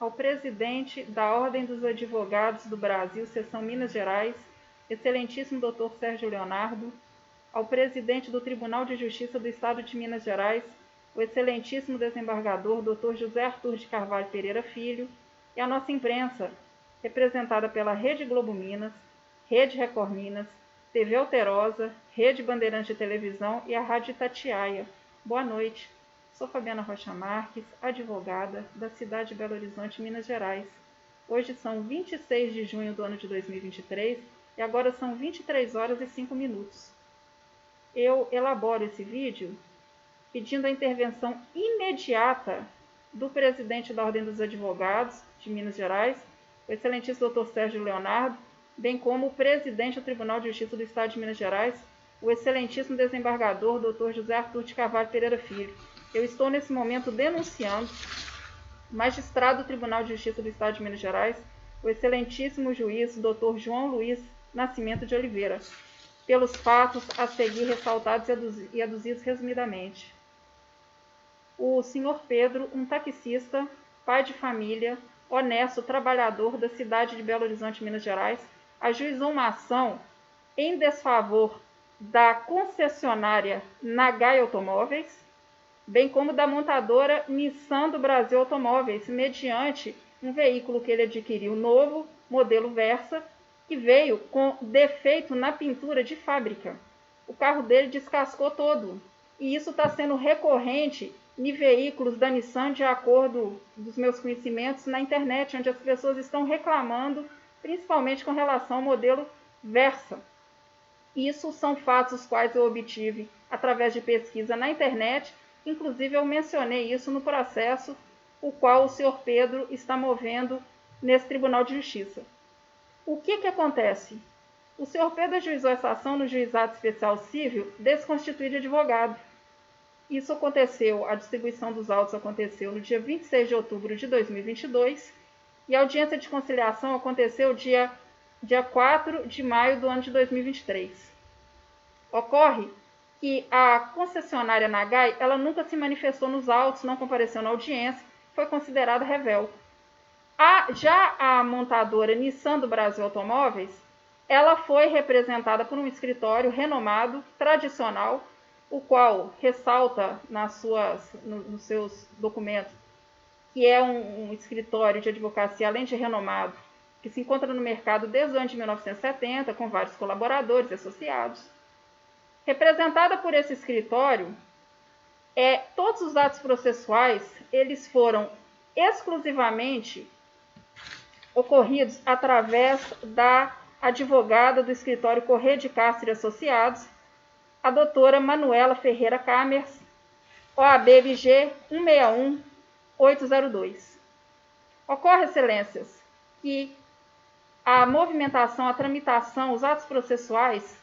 ao presidente da Ordem dos Advogados do Brasil, Seção Minas Gerais, excelentíssimo Dr. Sérgio Leonardo, ao presidente do Tribunal de Justiça do Estado de Minas Gerais, o excelentíssimo desembargador Dr. José Arthur de Carvalho Pereira Filho, e a nossa imprensa, representada pela Rede Globo Minas, Rede Record Minas, TV Alterosa, Rede Bandeirante de Televisão e a Rádio Itatiaia. Boa noite. Sou Fabiana Rocha Marques, advogada da cidade de Belo Horizonte, Minas Gerais. Hoje são 26 de junho do ano de 2023 e agora são 23 horas e 5 minutos. Eu elaboro esse vídeo pedindo a intervenção imediata do presidente da Ordem dos Advogados de Minas Gerais, o excelentíssimo Dr. Sérgio Leonardo, bem como o presidente do Tribunal de Justiça do Estado de Minas Gerais, o excelentíssimo desembargador Dr. José Arthur de Carvalho Pereira Filho. Eu estou nesse momento denunciando o magistrado do Tribunal de Justiça do Estado de Minas Gerais, o excelentíssimo juiz Dr. João Luiz Nascimento de Oliveira, pelos fatos a seguir ressaltados e aduzidos resumidamente. O senhor Pedro, um taxista, pai de família, honesto, trabalhador da cidade de Belo Horizonte, Minas Gerais, ajuizou uma ação em desfavor da concessionária Nagai Automóveis, bem como da montadora Nissan do Brasil Automóveis, mediante um veículo que ele adquiriu novo, modelo Versa, que veio com defeito na pintura de fábrica. O carro dele descascou todo. E isso está sendo recorrente em veículos da Nissan, de acordo dos meus conhecimentos, na internet, onde as pessoas estão reclamando, principalmente com relação ao modelo Versa. Isso são fatos os quais eu obtive através de pesquisa na internet. Inclusive, eu mencionei isso no processo o qual o senhor Pedro está movendo nesse Tribunal de Justiça. O que acontece? O senhor Pedro ajuizou essa ação no Juizado Especial Civil desconstituído de advogado. Isso aconteceu, a distribuição dos autos aconteceu no dia 26 de outubro de 2022 e a audiência de conciliação aconteceu dia 4 de maio do ano de 2023. Ocorre que a concessionária Nagai, ela nunca se manifestou nos autos, não compareceu na audiência, foi considerada rével. Já a montadora Nissan do Brasil Automóveis, ela foi representada por um escritório renomado, tradicional, o qual ressalta nos seus documentos que é um escritório de advocacia, além de renomado, que se encontra no mercado desde o ano de 1970, com vários colaboradores associados. Representada por esse escritório, todos os atos processuais eles foram exclusivamente ocorridos através da advogada do escritório Corrêa de Castro e Associados, a doutora Manuela Ferreira Camers, OAB-BG 161802. Ocorre, excelências, que a movimentação, a tramitação, os atos processuais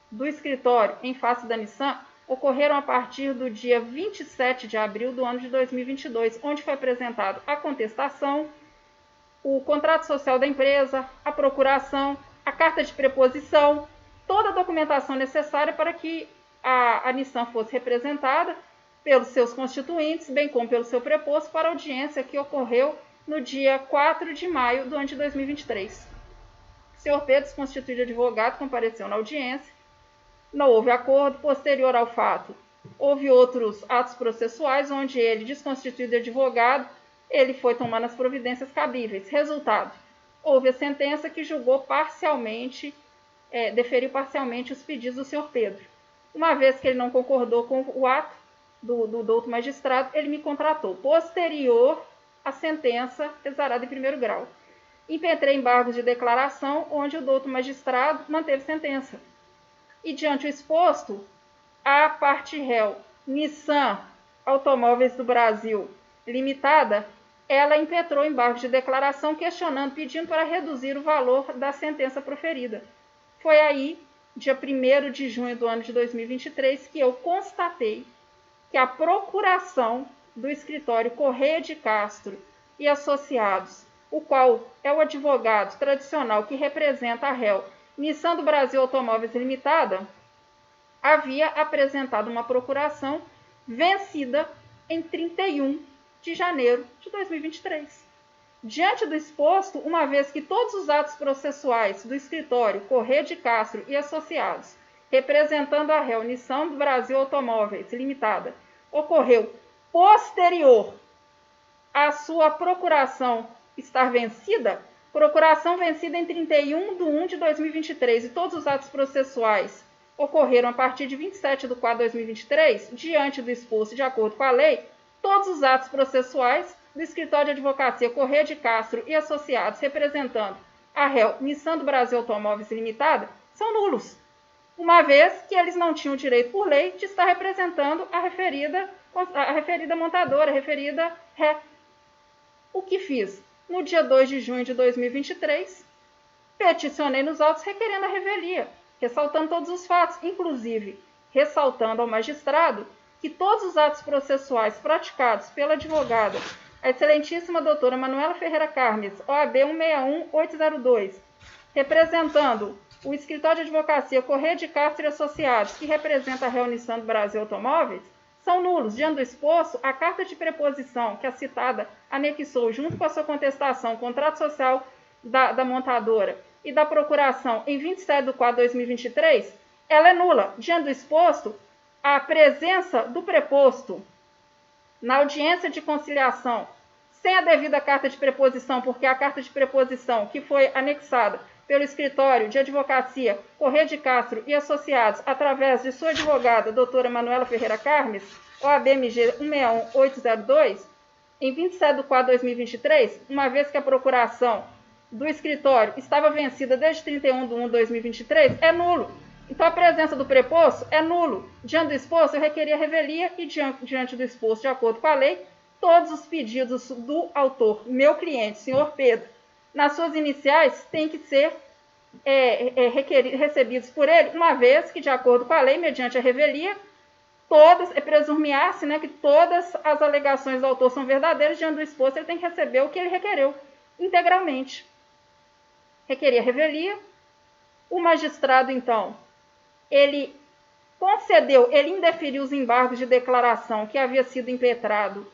do escritório em face da Nissan ocorreram a partir do dia 27 de abril do ano de 2022, onde foi apresentado a contestação, o contrato social da empresa, a procuração, a carta de preposição, toda a documentação necessária para que a Nissan fosse representada pelos seus constituintes, bem como pelo seu preposto, para a audiência que ocorreu no dia 4 de maio do ano de 2023. O senhor Pedro, desconstituído advogado, compareceu na audiência. Não houve acordo. Posterior ao fato, houve outros atos processuais, onde ele, desconstituído advogado, ele foi tomando as providências cabíveis. Resultado, houve a sentença que julgou parcialmente, deferiu parcialmente os pedidos do senhor Pedro. Uma vez que ele não concordou com o ato do douto magistrado, ele me contratou. Posterior à sentença exarada em primeiro grau, impetrei embargos de declaração, onde o douto magistrado manteve sentença. E diante do exposto, a parte réu, Nissan Automóveis do Brasil Limitada, ela impetrou embargos de declaração, questionando, pedindo para reduzir o valor da sentença proferida. Foi aí, dia 1º de junho do ano de 2023, que eu constatei que a procuração do escritório Corrêa de Castro e Associados, o qual é o advogado tradicional que representa a réu Nissan do Brasil Automóveis Limitada, havia apresentado uma procuração vencida em 31 de janeiro de 2023. Diante do exposto, uma vez que todos os atos processuais do escritório Corrêa de Castro e Associados, representando a réu Nissan do Brasil Automóveis Limitada, ocorreu posterior à sua procuração estar vencida, procuração vencida em 31 de 1 de 2023 e todos os atos processuais ocorreram a partir de 27 de 4 de 2023, diante do exposto de acordo com a lei, todos os atos processuais do Escritório de Advocacia Corrêa de Castro e Associados, representando a réu Nissan do Brasil Automóveis Limitada, são nulos, uma vez que eles não tinham direito por lei de estar representando a referida montadora, a referida ré. O que fiz? No dia 2 de junho de 2023, peticionei nos autos requerendo a revelia, ressaltando todos os fatos, inclusive ressaltando ao magistrado que todos os atos processuais praticados pela advogada, a excelentíssima doutora Manuela Ferreira Carmes, OAB 161802, representando o Escritório de Advocacia Corrêa de Castro e Associados, que representa a réu Nissan do Brasil Automóveis, são nulos. Diante do exposto, a carta de preposição que a citada anexou junto com a sua contestação, o contrato social da montadora e da procuração em 27 de 4 de 2023, ela é nula. Diante do exposto, a presença do preposto na audiência de conciliação, sem a devida carta de preposição, porque a carta de preposição que foi anexada pelo Escritório de Advocacia Corrêa de Castro e Associados, através de sua advogada, doutora Manuela Ferreira Carmes, OAB-MG 161802, em 27 de 4 de 2023, uma vez que a procuração do escritório estava vencida desde 31 de 1 de 2023, é nulo. Então, a presença do preposto é nulo. Diante do exposto, eu requeria revelia e, diante do exposto, de acordo com a lei, todos os pedidos do autor, meu cliente, senhor Pedro, nas suas iniciais, têm que ser recebidos por ele, uma vez que, de acordo com a lei, mediante a revelia, presumir-se, né, que todas as alegações do autor são verdadeiras. Diante do exposto, ele tem que receber o que ele requereu integralmente. Requeria revelia. O magistrado, então, ele concedeu, ele indeferiu os embargos de declaração que havia sido impetrado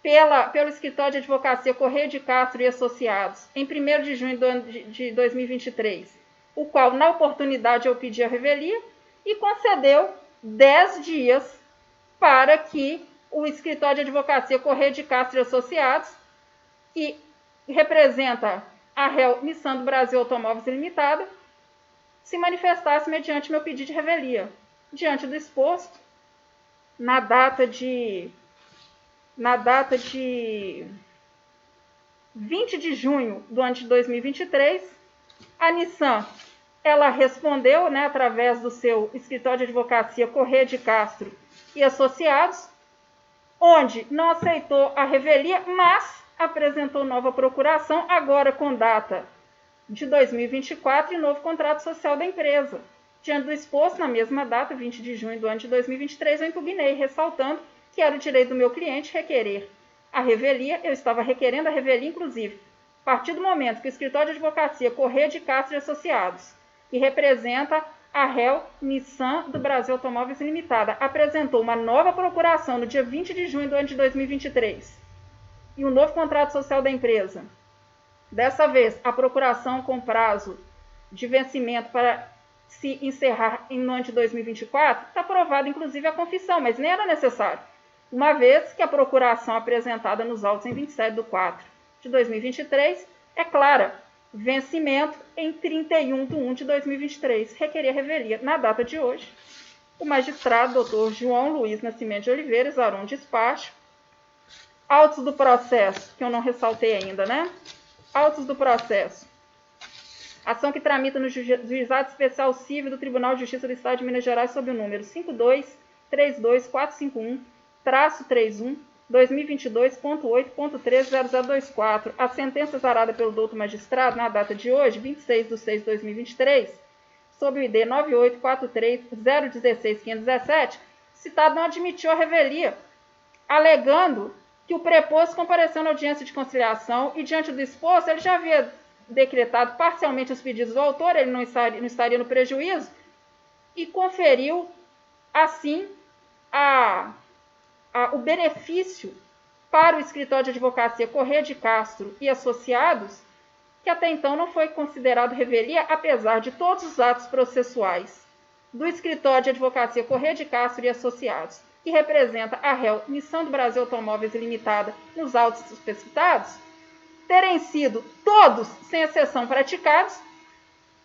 pelo Escritório de Advocacia Corrêa de Castro e Associados em 1º de junho de 2023, o qual, na oportunidade, eu pedi a revelia e concedeu 10 dias para que o Escritório de Advocacia Corrêa de Castro e Associados, que representa a réu Nissan do Brasil Automóveis Limitada, se manifestasse mediante meu pedido de revelia. Diante do exposto, na data de 20 de junho do ano de 2023, a Nissan, ela respondeu, né, através do seu Escritório de Advocacia Corrêa de Castro e Associados, onde não aceitou a revelia, mas apresentou nova procuração, agora com data de 2024 e novo contrato social da empresa. Diante do exposto, na mesma data, 20 de junho do ano de 2023, eu impugnei, ressaltando que era o direito do meu cliente requerer a revelia. Eu estava requerendo a revelia, inclusive, a partir do momento que o Escritório de Advocacia Corrêa de Castro e Associados, que representa a réu Nissan do Brasil Automóveis Limitada, apresentou uma nova procuração no dia 20 de junho do ano de 2023 e um novo contrato social da empresa. Dessa vez, a procuração com prazo de vencimento para se encerrar no ano de 2024, está aprovada inclusive a confissão, mas nem era necessário, uma vez que a procuração apresentada nos autos em 27 de 4 de 2023 é clara, vencimento em 31 de 1 de 2023, requeria revelia. Na data de hoje, o magistrado Dr. João Luiz Nascimento de Oliveira exarou um despacho, autos do processo, que eu não ressaltei ainda, né? Autos do processo. Ação que tramita no Juizado Especial Civil do Tribunal de Justiça do Estado de Minas Gerais sob o número 5232451-31, 2022.8.30024. A sentença exarada pelo doutor magistrado na data de hoje, 26 de 6 de 2023, sob o ID 9843016517, citado não admitiu a revelia, alegando que o preposto compareceu na audiência de conciliação e, diante do exposto, ele já havia decretado parcialmente os pedidos do autor, ele não estaria no prejuízo, e conferiu, assim, o benefício para o escritório de advocacia Corrêa de Castro e Associados, que até então não foi considerado revelia, apesar de todos os atos processuais do escritório de advocacia Corrêa de Castro e Associados, que representa a réu Nissan do Brasil Automóveis Limitada nos autos suspeitados, terem sido todos, sem exceção, praticados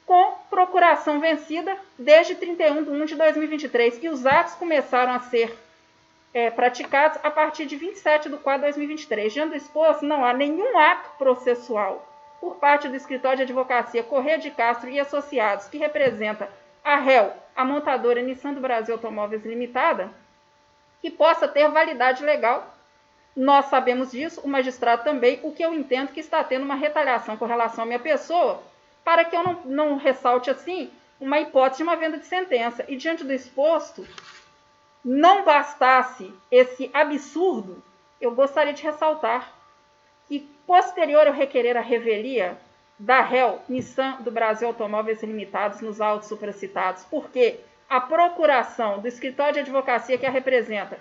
com procuração vencida desde 31 de 1 de 2023, e os atos começaram a ser praticados a partir de 27 de 4 de 2023. Diante do exposto, não há nenhum ato processual por parte do escritório de advocacia Corrêa de Castro e Associados, que representa a réu, a montadora Nissan do Brasil Automóveis Limitada, que possa ter validade legal. Nós sabemos disso, o magistrado também, o que eu entendo que está tendo uma retaliação com relação à minha pessoa, para que eu não ressalte assim uma hipótese de uma venda de sentença. E diante do exposto, não bastasse esse absurdo, eu gostaria de ressaltar que, posterior ao requerer a revelia da réu Nissan do Brasil Automóveis Limitados nos autos supracitados, porque a procuração do escritório de advocacia que a representa,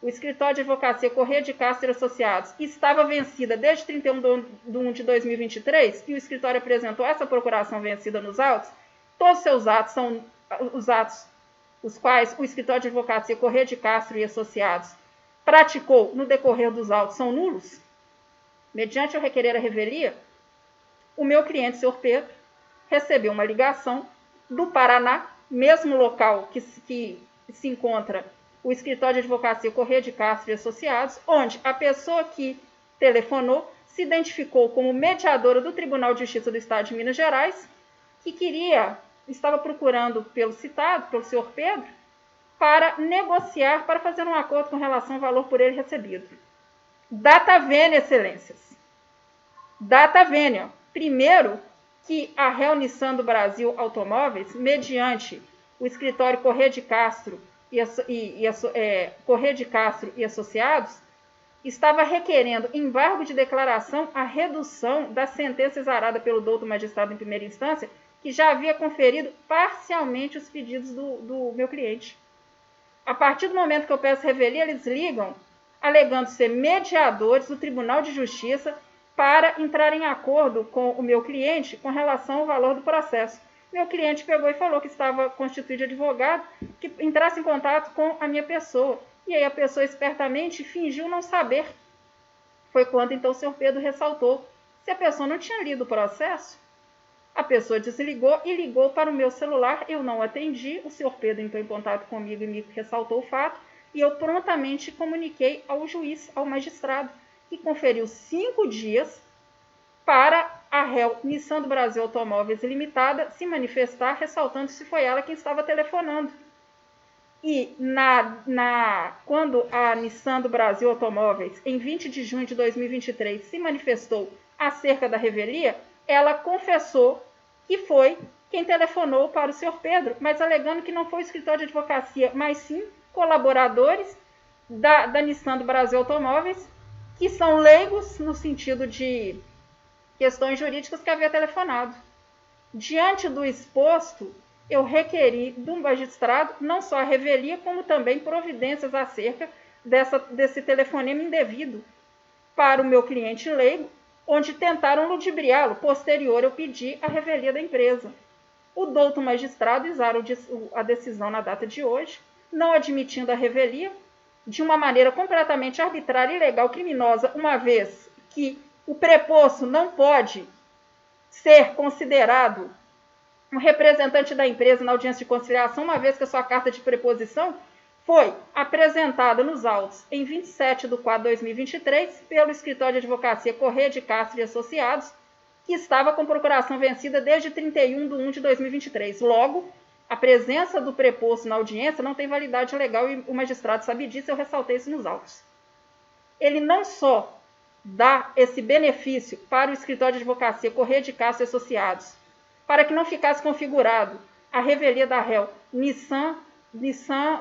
o escritório de advocacia Corrêa de Castro e Associados, estava vencida desde 31 de 1 de 2023, e o escritório apresentou essa procuração vencida nos autos, todos os seus atos são os atos os quais o escritório de advocacia Corrêa de Castro e Associados praticou no decorrer dos autos são nulos. Mediante o requerer a revelia, o meu cliente, senhor Pedro, recebeu uma ligação do Paraná, mesmo local que se encontra o escritório de advocacia Corrêa de Castro e Associados, onde a pessoa que telefonou se identificou como mediadora do Tribunal de Justiça do Estado de Minas Gerais, que estava procurando pelo citado, pelo senhor Pedro, para negociar, para fazer um acordo com relação ao valor por ele recebido. Data vênia, excelências. Data vênia. Primeiro, que a réu Nissan do Brasil Automóveis, mediante o escritório Corrêa de Castro Corrêa de Castro e Associados, estava requerendo embargo de declaração a redução da sentença exarada pelo douto magistrado em primeira instância, que já havia conferido parcialmente os pedidos do meu cliente. A partir do momento que eu peço revelia, eles ligam, alegando ser mediadores do Tribunal de Justiça para entrar em acordo com o meu cliente com relação ao valor do processo. Meu cliente pegou e falou que estava constituído de advogado, que entrasse em contato com a minha pessoa. E aí a pessoa espertamente fingiu não saber. Foi quando então o senhor Pedro ressaltou. Se a pessoa não tinha lido o processo, a pessoa desligou e ligou para o meu celular. Eu não atendi. O senhor Pedro entrou em contato comigo e me ressaltou o fato. E eu prontamente comuniquei ao juiz, ao magistrado, que conferiu 5 dias para a réu Nissan do Brasil Automóveis Limitada se manifestar, ressaltando se foi ela quem estava telefonando. E quando a Nissan do Brasil Automóveis, em 20 de junho de 2023, se manifestou acerca da revelia, ela confessou que foi quem telefonou para o senhor Pedro, mas alegando que não foi o escritório de advocacia, mas sim colaboradores da Nissan do Brasil Automóveis, que são leigos no sentido de questões jurídicas, que havia telefonado. Diante do exposto, eu requeri do magistrado não só a revelia, como também providências acerca desse telefonema indevido para o meu cliente leigo, onde tentaram ludibriá-lo. Posterior, eu pedi a revelia da empresa. O douto magistrado exarou a decisão na data de hoje, não admitindo a revelia, de uma maneira completamente arbitrária, ilegal, criminosa, uma vez que o preposto não pode ser considerado um representante da empresa na audiência de conciliação, uma vez que a sua carta de preposição foi apresentada nos autos em 27 de 4 de 2023 pelo escritório de advocacia Corrêa de Castro e Associados, que estava com procuração vencida desde 31 de 1 de 2023. Logo, a presença do preposto na audiência não tem validade legal e o magistrado sabe disso, eu ressaltei isso nos autos. Ele não só dá esse benefício para o escritório de advocacia Corrêa de Castro e Associados, para que não ficasse configurado a revelia da réu Nissan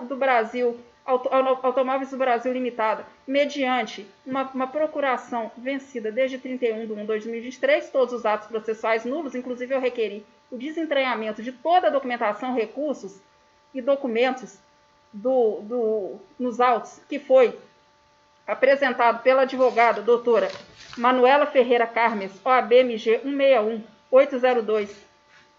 do Brasil, Automóveis do Brasil Limitada, mediante uma procuração vencida desde 31 de 1 de 2023, todos os atos processuais nulos, inclusive eu requeri o desentranhamento de toda a documentação, recursos e documentos nos autos, que foi apresentado pela advogada doutora Manuela Ferreira Carmes, OAB-MG 161802,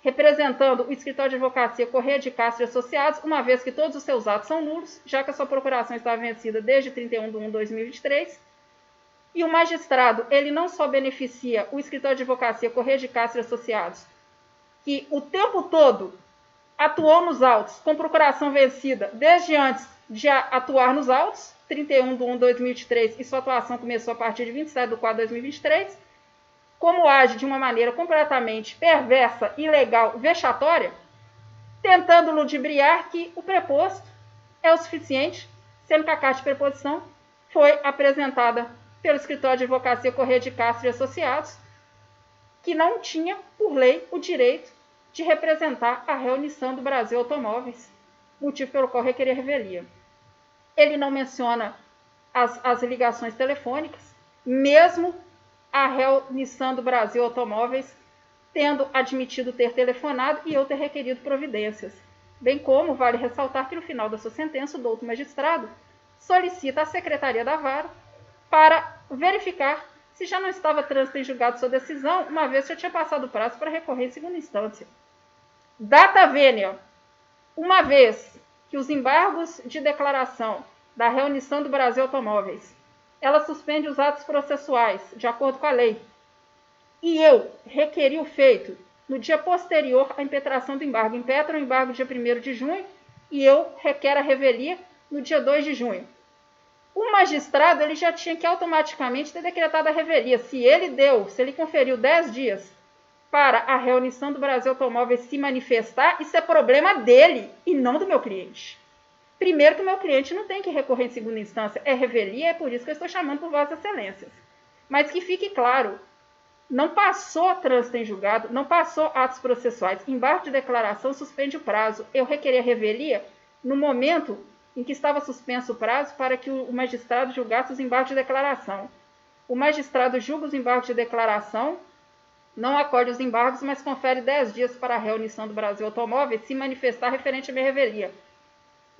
representando o escritório de advocacia Correia de Castro e Associados, uma vez que todos os seus atos são nulos, já que a sua procuração está vencida desde 31/1/2023, e o magistrado, ele não só beneficia o escritório de advocacia Correia de Castro e Associados, que o tempo todo atuou nos autos com procuração vencida desde antes de atuar nos autos, 31/1/2023, e sua atuação começou a partir de 27/4/2023, como age de uma maneira completamente perversa, ilegal, vexatória, tentando ludibriar que o preposto é o suficiente, sendo que a carta de preposição foi apresentada pelo escritório de advocacia Correia de Castro e Associados, que não tinha, por lei, o direito de representar a réu Nissan Brasil Automóveis, motivo pelo qual requeria revelia. Ele não menciona as ligações telefônicas, mesmo a réu Nissan Brasil Automóveis tendo admitido ter telefonado e eu ter requerido providências. Bem como vale ressaltar que no final da sua sentença, o douto magistrado solicita à Secretaria da Vara para verificar se já não estava trânsito em julgado sua decisão, uma vez que já tinha passado o prazo para recorrer em segunda instância. Data vênia, uma vez que os embargos de declaração da réu Nissan Brasil Automóveis, ela suspende os atos processuais, de acordo com a lei, e eu requeri o feito no dia posterior à impetração do embargo. Impetra o embargo dia 1º de junho e eu requero a revelia no dia 2 de junho. O magistrado ele já tinha que automaticamente ter decretado a revelia. Se ele conferiu 10 dias para a réu Nissan Brasil Automóveis se manifestar, isso é problema dele e não do meu cliente. Primeiro que o meu cliente não tem que recorrer em segunda instância, é revelia, é por isso que eu estou chamando por vossas excelências. Mas que fique claro, não passou trânsito em julgado, não passou atos processuais, embargo de declaração suspende o prazo. Eu requeri a revelia no momento em que estava suspenso o prazo para que o magistrado julgasse os embargos de declaração. O magistrado julga os embargos de declaração, não acolhe os embargos, mas confere 10 dias para a réu Nissan Brasil Automóveis se manifestar referente à minha revelia.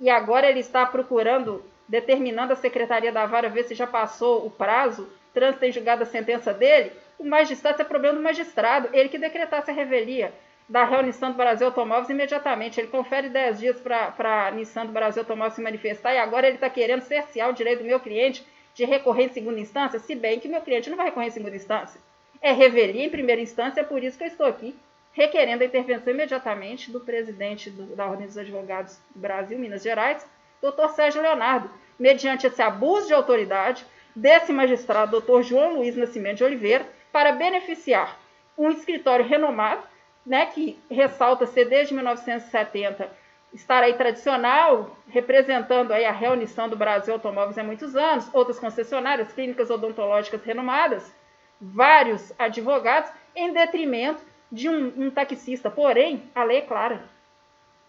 E agora ele está procurando, determinando a Secretaria da Vara ver se já passou o prazo, trânsito em julgado a sentença dele. O magistrado, isso é problema do magistrado, ele que decretasse a revelia da réu Nissan Brasil Automóveis imediatamente. Ele confere 10 dias para a Nissan Brasil Automóveis se manifestar e agora ele está querendo cercear o direito do meu cliente de recorrer em segunda instância, se bem que meu cliente não vai recorrer em segunda instância. É revelia em primeira instância, é por isso que eu estou aqui requerendo a intervenção imediatamente do presidente da Ordem dos Advogados do Brasil, Minas Gerais, doutor Sérgio Leonardo, mediante esse abuso de autoridade desse magistrado, doutor João Luiz Nascimento de Oliveira, para beneficiar um escritório renomado, né, que ressalta ser desde 1970, estar aí tradicional, representando aí a réu Nissan Brasil Automóveis há muitos anos, outras concessionárias, clínicas odontológicas renomadas, vários advogados, em detrimento de um taxista. Porém, a lei é clara.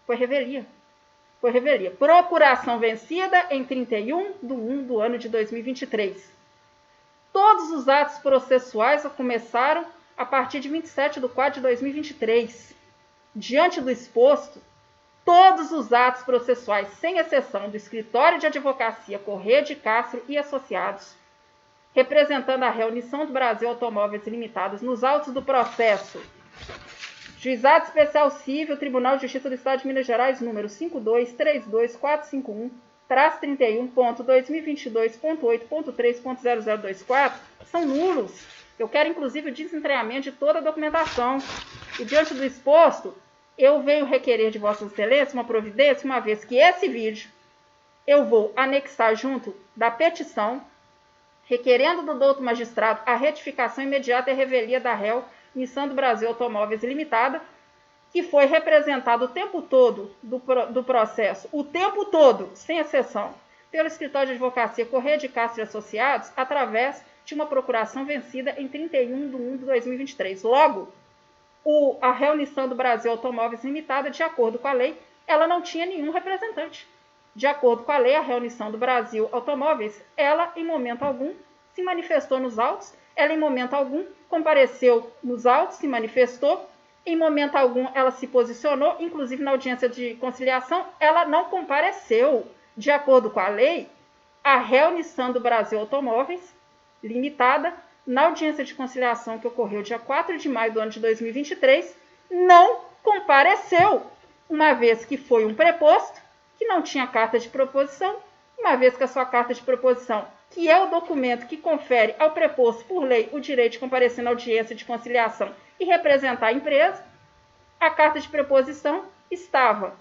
Foi revelia. Foi revelia. Procuração vencida em 31/1 do ano de 2023. Todos os atos processuais começaram a partir de 27/4 de 2023. Diante do exposto, todos os atos processuais, sem exceção do escritório de advocacia Correia de Castro e Associados, representando a réu Nissan Brasil Automóveis Limitados nos autos do processo Juizado Especial Civil, Tribunal de Justiça do Estado de Minas Gerais, número 5232451-31.2022.8.3.0024, são nulos. Eu quero, inclusive, o desentranhamento de toda a documentação. E, diante do exposto, eu venho requerer de Vossas Excelências uma providência, uma vez que esse vídeo eu vou anexar junto da petição, requerendo do douto magistrado a retificação imediata e a revelia da réu Nissan Brasil Automóveis Limitada, que foi representado o tempo todo do processo, o tempo todo, sem exceção, pelo escritório de advocacia Correia de Castro e Associados, através de uma procuração vencida em 31/1 de 2023. Logo, a réu Nissan Brasil Automóveis Limitada, de acordo com a lei, ela não tinha nenhum representante. De acordo com a lei, a réu Nissan Brasil Automóveis, ela, em momento algum, se manifestou nos autos, ela, em momento algum, compareceu nos autos, se manifestou, em momento algum ela se posicionou, inclusive na audiência de conciliação, ela não compareceu. De acordo com a lei, a Reunição do Brasil Automóveis Limitada, na audiência de conciliação que ocorreu dia 4 de maio do ano de 2023, não compareceu, uma vez que foi um preposto, que não tinha carta de proposição, uma vez que a sua carta de proposição, que é o documento que confere ao preposto por lei o direito de comparecer na audiência de conciliação e representar a empresa, a carta de preposição estava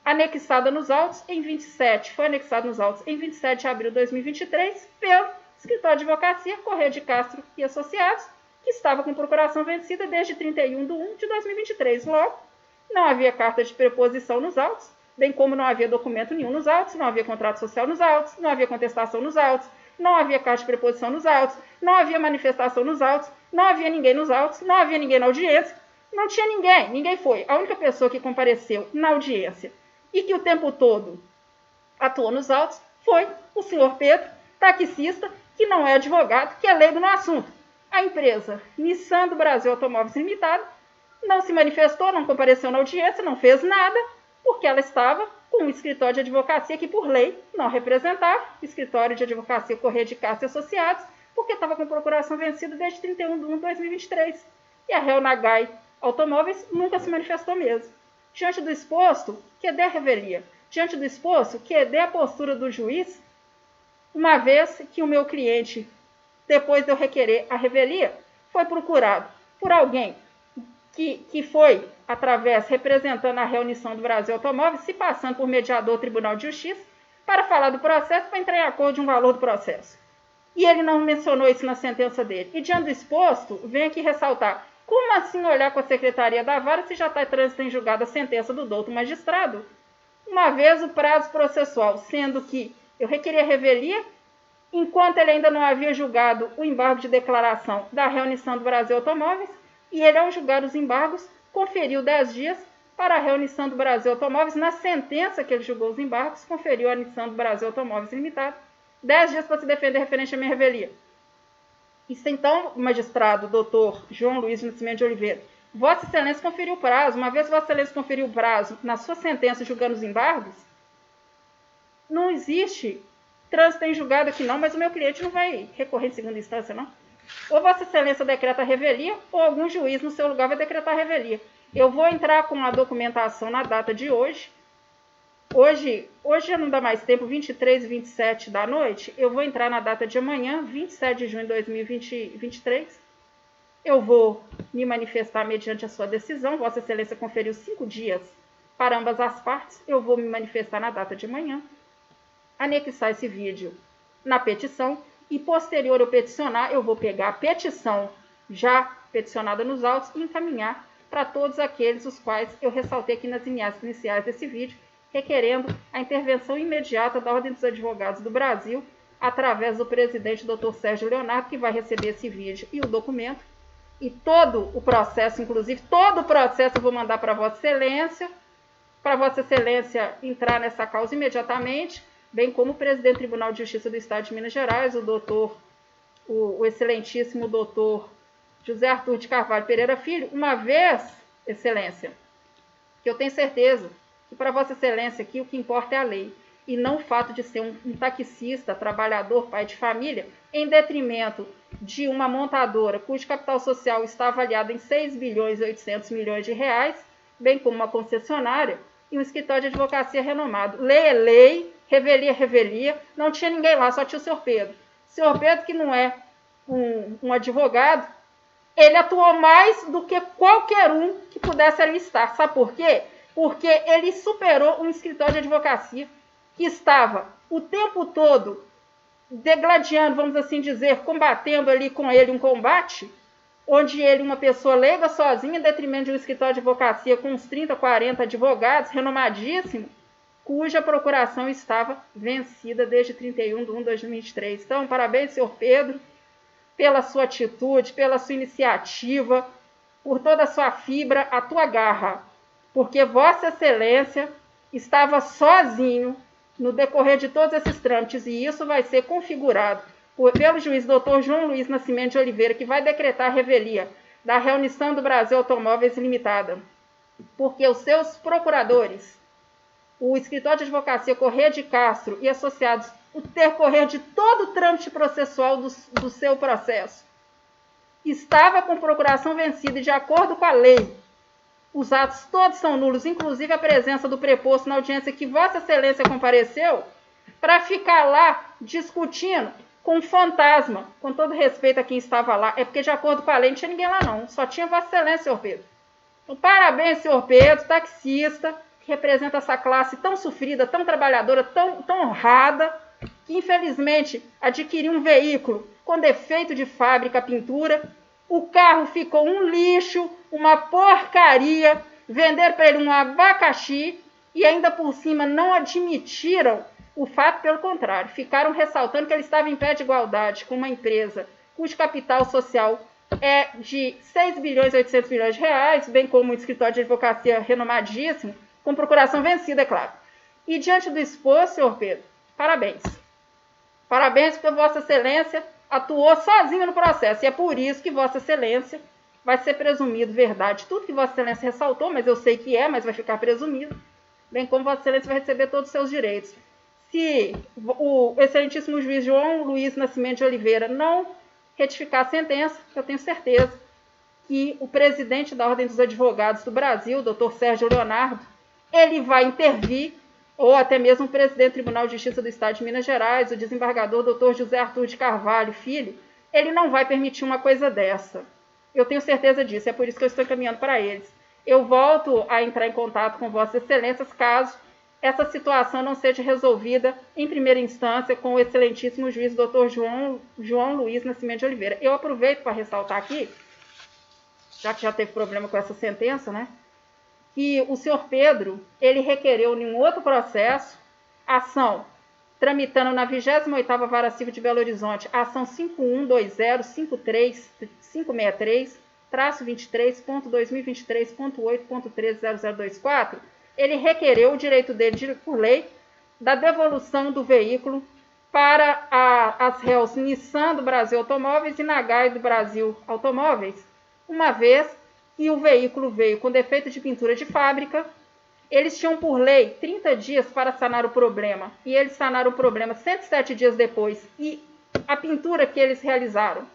anexada nos autos em 27, foi anexada nos autos em 27 de abril de 2023 pelo Escritório de Advocacia Corrêa de Castro e Associados, que estava com procuração vencida desde 31 de 1 de 2023. Logo, não havia carta de preposição nos autos, bem como não havia documento nenhum nos autos, não havia contrato social nos autos, não havia contestação nos autos, não havia carta de preposição nos autos, não havia manifestação nos autos, não havia ninguém nos autos, não havia ninguém na audiência, não tinha ninguém, ninguém foi. A única pessoa que compareceu na audiência e que o tempo todo atuou nos autos foi o senhor Pedro, taxista, que não é advogado, que é leigo no assunto. A empresa Nissan do Brasil Automóveis Limitada não se manifestou, não compareceu na audiência, não fez nada, porque ela estava com um escritório de advocacia que, por lei, não representava, escritório de advocacia Corrêa de Castro e Associados, porque estava com procuração vencida desde 31 de 1 de 2023. E a Réu Nagai Automóveis nunca se manifestou mesmo. Diante do exposto, que dê a revelia. Diante do exposto, que dê a postura do juiz, uma vez que o meu cliente, depois de eu requerer a revelia, foi procurado por alguém que foi, através, representando a Reunição do Brasil Automóveis, se passando por mediador do Tribunal de Justiça, para falar do processo, para entrar em acordo de um valor do processo. E ele não mencionou isso na sentença dele. E diante do exposto, vem aqui ressaltar, como assim olhar com a Secretaria da Vara se já está trânsito em julgado a sentença do douto magistrado? Uma vez o prazo processual, sendo que eu requeria revelia, enquanto ele ainda não havia julgado o embargo de declaração da Reunição do Brasil Automóveis, e ele, ao julgar os embargos, conferiu 10 dias para a Reunição do Brasil Automóveis. Na sentença que ele julgou os embargos, conferiu a Reunição do Brasil Automóveis Limitada 10 dias para se defender referente à minha revelia. Isso então, o magistrado, doutor João Luiz Nascimento de Oliveira, Vossa Excelência conferiu o prazo. Uma vez Vossa Excelência conferiu o prazo na sua sentença julgando os embargos, não existe trânsito em julgado aqui não, mas o meu cliente não vai recorrer em segunda instância, não. Ou Vossa Excelência decreta a revelia, ou algum juiz no seu lugar vai decretar a revelia. Eu vou entrar com a documentação na data de hoje. Hoje já não dá mais tempo, 23 e 27 da noite. Eu vou entrar na data de amanhã, 27 de junho de 2023. Eu vou me manifestar mediante a sua decisão. Vossa Excelência conferiu 5 dias para ambas as partes. Eu vou me manifestar na data de amanhã, anexar esse vídeo na petição e, posterior ao peticionar, eu vou pegar a petição já peticionada nos autos e encaminhar para todos aqueles os quais eu ressaltei aqui nas linhas iniciais desse vídeo, requerendo a intervenção imediata da Ordem dos Advogados do Brasil, através do presidente Dr. Sérgio Leonardo, que vai receber esse vídeo e o documento, e todo o processo, inclusive todo o processo eu vou mandar para Vossa Excelência entrar nessa causa imediatamente, bem como o presidente do Tribunal de Justiça do Estado de Minas Gerais, o excelentíssimo doutor José Arthur de Carvalho Pereira Filho, uma vez, Excelência, que eu tenho certeza que para Vossa Excelência aqui o que importa é a lei, e não o fato de ser um taxista, trabalhador, pai de família, em detrimento de uma montadora cujo capital social está avaliado em 6 bilhões e 800 milhões de reais, bem como uma concessionária e um escritório de advocacia renomado. Lei é lei, revelia é revelia, não tinha ninguém lá, só tinha o senhor Pedro. O senhor Pedro, que não é um advogado, ele atuou mais do que qualquer um que pudesse ali estar. Sabe por quê? Porque ele superou um escritório de advocacia que estava o tempo todo degladiando, vamos assim dizer, combatendo ali com ele um combate, onde ele, uma pessoa leiga sozinha, em detrimento de um escritório de advocacia com uns 30, 40 advogados, renomadíssimo, cuja procuração estava vencida desde 31 de 1 de 2023. Então, parabéns, senhor Pedro, pela sua atitude, pela sua iniciativa, por toda a sua fibra, a tua garra, porque Vossa Excelência estava sozinho no decorrer de todos esses trâmites, e isso vai ser configurado pelo juiz Dr. João Luiz Nascimento de Oliveira, que vai decretar a revelia da Reunição do Brasil Automóveis Limitada, porque os seus procuradores, o escritório de advocacia Corrêa de Castro e Associados o decorrer de todo o trâmite processual do seu processo, estava com procuração vencida e de acordo com a lei, os atos todos são nulos, inclusive a presença do preposto na audiência que Vossa Excelência compareceu, para ficar lá discutindo com um fantasma, com todo respeito a quem estava lá, é porque de acordo com a lei não tinha ninguém lá não, só tinha Vossa Excelência, senhor Pedro. Então, parabéns, senhor Pedro, taxista, que representa essa classe tão sofrida, tão trabalhadora, tão honrada, que infelizmente adquiriu um veículo com defeito de fábrica, pintura, o carro ficou um lixo, uma porcaria, venderam para ele um abacaxi e ainda por cima não admitiram o fato, pelo contrário, ficaram ressaltando que ele estava em pé de igualdade com uma empresa cujo capital social é de 6 bilhões e 800 milhões de reais, bem como um escritório de advocacia renomadíssimo, com procuração vencida, é claro. E diante do exposto, senhor Pedro, parabéns. Parabéns porque Vossa Excelência atuou sozinho no processo. E é por isso que Vossa Excelência vai ser presumido verdade. Tudo que Vossa Excelência ressaltou, mas eu sei que mas vai ficar presumido. Bem como Vossa Excelência vai receber todos os seus direitos. Se o excelentíssimo juiz João Luiz Nascimento de Oliveira não retificar a sentença, eu tenho certeza que o presidente da Ordem dos Advogados do Brasil, doutor Sérgio Leonardo, ele vai intervir, ou até mesmo o presidente do Tribunal de Justiça do Estado de Minas Gerais, o desembargador doutor José Arthur de Carvalho Filho, ele não vai permitir uma coisa dessa. Eu tenho certeza disso, é por isso que eu estou encaminhando para eles. Eu volto a entrar em contato com Vossas Excelências caso essa situação não seja resolvida em primeira instância com o excelentíssimo juiz doutor João Luiz Nascimento de Oliveira. Eu aproveito para ressaltar aqui, já que já teve problema com essa sentença, né, que o senhor Pedro, ele requereu em um outro processo, ação tramitando na 28ª Vara Civil de Belo Horizonte, ação 512053-23.2023.8.130024, ele requereu o direito dele, por lei, da devolução do veículo para as réus Nissan do Brasil Automóveis e Nagai do Brasil Automóveis, uma vez que o veículo veio com defeito de pintura de fábrica. Eles tinham, por lei, 30 dias para sanar o problema, e eles sanaram o problema 107 dias depois, e a pintura que eles realizaram,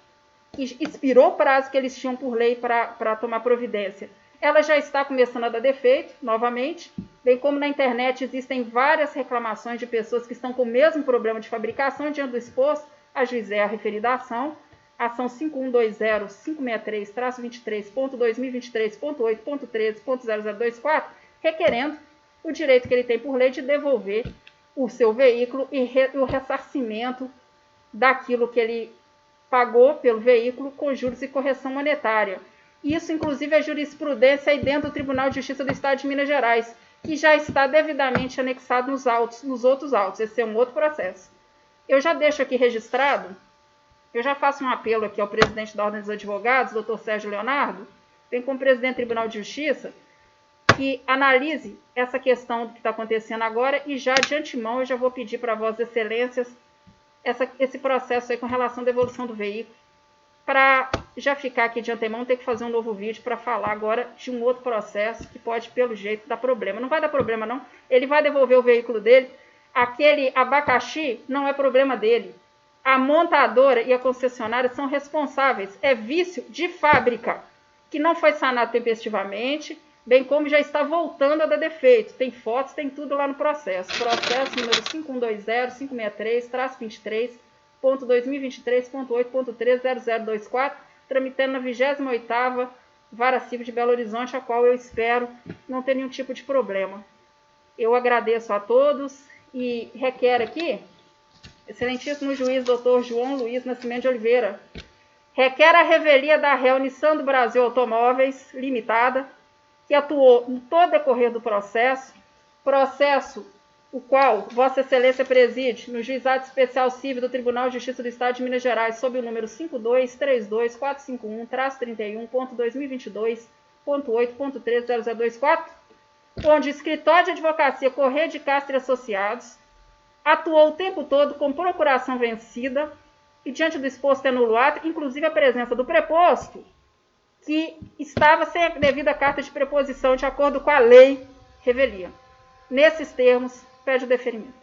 que expirou o prazo que eles tinham por lei para tomar providência, ela já está começando a dar defeito, novamente, bem como na internet existem várias reclamações de pessoas que estão com o mesmo problema de fabricação. Diante do exposto, ajuizei a referida ação, ação 5120-563-23.2023.8.13.0024, requerendo o direito que ele tem por lei de devolver o seu veículo e o ressarcimento daquilo que ele pagou pelo veículo com juros e correção monetária. Isso, inclusive, é jurisprudência aí dentro do Tribunal de Justiça do Estado de Minas Gerais, que já está devidamente anexado nos outros autos. Esse é um outro processo. Eu já deixo aqui registrado, eu já faço um apelo aqui ao presidente da Ordem dos Advogados, doutor Sérgio Leonardo, bem como presidente do Tribunal de Justiça, que analise essa questão do que está acontecendo agora e já de antemão eu já vou pedir para Vossas Excelências esse processo aí com relação à devolução do veículo, para já ficar aqui de antemão, ter que fazer um novo vídeo para falar agora de um outro processo que pode, pelo jeito, dar problema. Não vai dar problema, não. Ele vai devolver o veículo dele. Aquele abacaxi não é problema dele. A montadora e a concessionária são responsáveis. É vício de fábrica, que não foi sanado tempestivamente, bem como já está voltando a dar defeito. Tem fotos, tem tudo lá no processo. Processo número 5120-563-23.2023.8.130024, tramitando na 28ª Vara Civil de Belo Horizonte, a qual eu espero não ter nenhum tipo de problema. Eu agradeço a todos e requer aqui, excelentíssimo juiz doutor João Luiz Nascimento de Oliveira, requer a revelia da réu Nissan do Brasil Automóveis Limitada, que atuou em todo o decorrer do processo o qual Vossa Excelência preside no Juizado Especial Civil do Tribunal de Justiça do Estado de Minas Gerais, sob o número 5232451-31.2022.8.130024, onde o Escritório de Advocacia Corrêa de Castro e Associados atuou o tempo todo com procuração vencida e diante do exposto anulou o ato, inclusive a presença do preposto, que estava sem a devida carta de preposição de acordo com a lei revelia. Nesses termos, pede o deferimento.